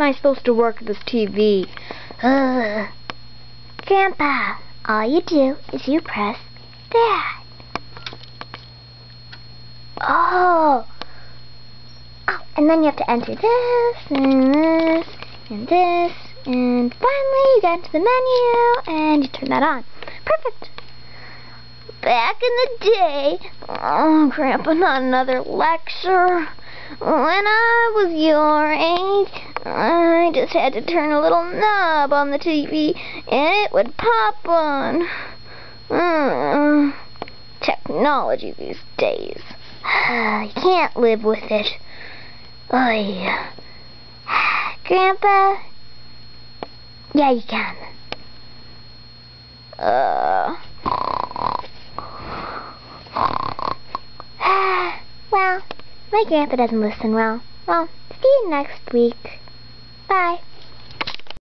I supposed to work this TV? Grandpa, all you do is you press that. Oh, and then you have to enter this, and this, and this, and finally you get into the menu, and you turn that on. Perfect. Back in the day, oh, Grandpa, not another lecture. When I was your age, I just had to turn a little knob on the TV, and it would pop on. Technology these days. You can't live with it. Oy. Grandpa? Yeah, you can. Well, my grandpa doesn't listen well. Well, see you next week. Bye.